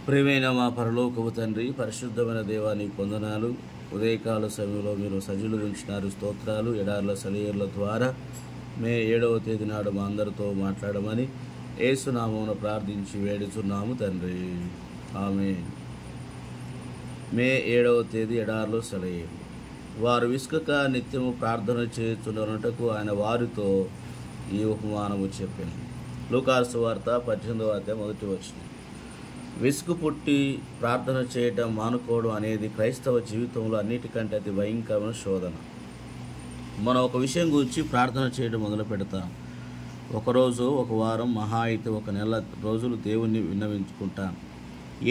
ప్రియమైన మా పరలోకపు తండ్రి, పరిశుద్ధమైన దేవానికి వందనాలు. ఉదయకాల సమయంలో మీరు సజీలు ఉంచినారు, స్తోత్రాలు. ఎడార్ల సెలయేర్ల ద్వారా మే 7వ తేదీ నాడు మా అందరితో మాట్లాడమని యేసునామమున ప్రార్థించి వేడుచున్నాము తండ్రి. ఆమేన్. మే 7వ తేదీ ఎడార్లు సెలయేర్లు. వారు విసుకక నిత్యము ప్రార్థన చేయుచుండుటకు ఆయన వారితో ఈ ఉపమానము చెప్పాను. లూకాసు సువార్త 18వ అధ్యాయం 1వ వచనం. విసుగు పుట్టి ప్రార్థన చేయటం మానుకోవడం అనేది క్రైస్తవ జీవితంలో అన్నిటికంటే అతి భయంకరమైన శోధన. మనం ఒక విషయం గురించి ప్రార్థన చేయడం మొదలు పెడతాం. ఒకరోజు, ఒక వారం, మహా అయితే ఒక నెల రోజులు దేవుణ్ణి విన్నవించుకుంటాం.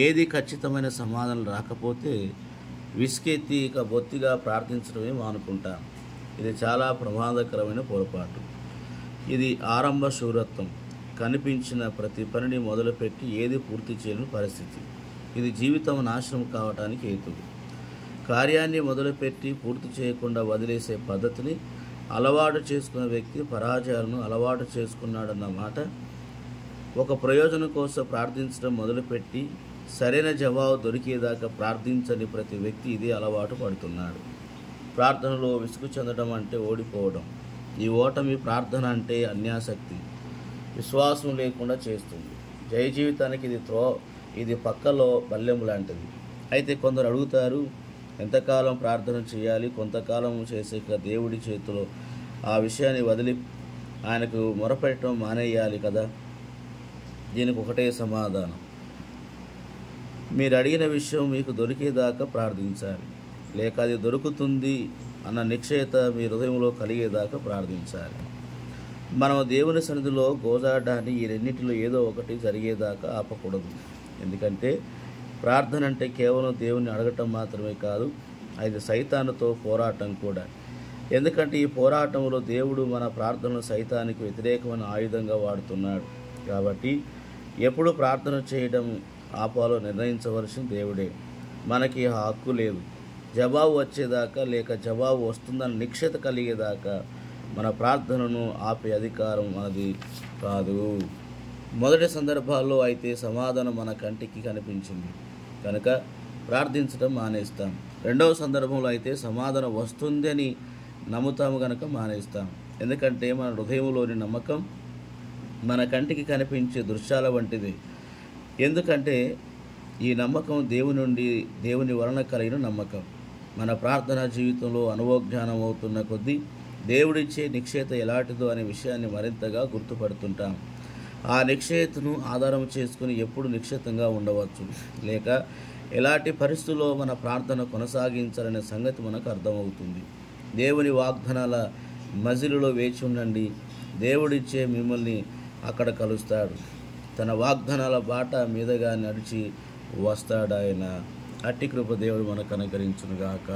ఏది ఖచ్చితమైన సమాధానం రాకపోతే విసుకెత్తి ఇక బొత్తిగా ప్రార్థించడమే మానుకుంటాం. ఇది చాలా ప్రమాదకరమైన పొరపాటు. ఇది ఆరంభ శూరత్వం. కనిపించిన ప్రతి పనిని మొదలుపెట్టి ఏది పూర్తి చేయని పరిస్థితి. ఇది జీవితం నాశనం కావటానికి హేతువు. కార్యాన్ని మొదలుపెట్టి పూర్తి చేయకుండా వదిలేసే పద్ధతిని అలవాటు చేసుకున్న వ్యక్తి పరాజయాలను అలవాటు చేసుకున్నాడన్న మాట. ఒక ప్రయోజనం కోసం ప్రార్థించడం మొదలుపెట్టి సరైన జవాబు దొరికేదాకా ప్రార్థించని ప్రతి వ్యక్తి ఇది అలవాటు పడుతున్నాడు. ప్రార్థనలో విసుగు చెందడం అంటే ఓడిపోవడం. ఈ ఓటమి ప్రార్థన అంటే అన్యాసక్తి, విశ్వాసం లేకుండా చేస్తుంది. జయ జీవితానికి ఇది పక్కలో బల్లెం లాంటిది. అయితే కొందరు అడుగుతారు, ఎంతకాలం ప్రార్థన చేయాలి? కొంతకాలం చేసాక దేవుడి చేతిలో ఆ విషయాన్ని వదిలి ఆయనకు మొరపెట్టడం మానేయాలి కదా. దీనికి ఒకటే సమాధానం, మీరు అడిగిన విషయం మీకు దొరికేదాకా ప్రార్థించాలి, లేక అది దొరుకుతుంది అన్న నిశ్చయత మీ హృదయంలో కలిగేదాకా ప్రార్థించాలి. మనం దేవుని సన్నిధిలో గోజాడాన్ని ఈ రెండింటిలో ఏదో ఒకటి జరిగేదాకా ఆపకూడదు. ఎందుకంటే ప్రార్థన అంటే కేవలం దేవుని అడగటం మాత్రమే కాదు, అది సైతానుతో పోరాటం కూడా. ఎందుకంటే ఈ పోరాటంలో దేవుడు మన ప్రార్థనలు సైతానికి వ్యతిరేకమైన ఆయుధంగా వాడుతున్నాడు. కాబట్టి ఎప్పుడు ప్రార్థన చేయడం ఆపాలో నిర్ణయించవలసిన దేవుడే. మనకి ఆ హక్కు లేదు. జవాబు వచ్చేదాకా, లేక జవాబు వస్తుందన్న నిశ్చయత కలిగేదాకా మన ప్రార్థనను ఆపే అధికారం మనది కాదు. మొదటి సందర్భాల్లో అయితే సమాధానం మన కంటికి కనిపించింది కనుక ప్రార్థించడం మానేస్తాం. రెండవ సందర్భంలో అయితే సమాధానం వస్తుంది అని నమ్ముతాము కనుక మానేస్తాం. ఎందుకంటే మన హృదయంలోని నమ్మకం మన కంటికి కనిపించే దృశ్యాల వంటిది. ఎందుకంటే ఈ నమ్మకం దేవుని వలన కలిగిన నమ్మకం. మన ప్రార్థనా జీవితంలో అనుభవజ్ఞానం అవుతున్న కొద్దీ దేవుడిచ్చే నిశ్చయత ఎలాంటిదో అనే విషయాన్ని మరింతగా గుర్తుపడుతుంటాం. ఆ నిశ్చయతను ఆధారం చేసుకుని ఎప్పుడు నిశ్చితంగా ఉండవచ్చు, లేక ఎలాంటి పరిస్థితుల్లో మన ప్రార్థన కొనసాగించాలనే సంగతి మనకు అర్థమవుతుంది. దేవుని వాగ్దానాల మజిలులో వేచి ఉండండి. దేవుడిచ్చే మిమ్మల్ని అక్కడ కలుస్తాడు. తన వాగ్దానాల బాట మీదుగా నడిచి వస్తాడాయన. అట్టి కృప దేవుడు మనకు అనుగ్రహించునుగాక.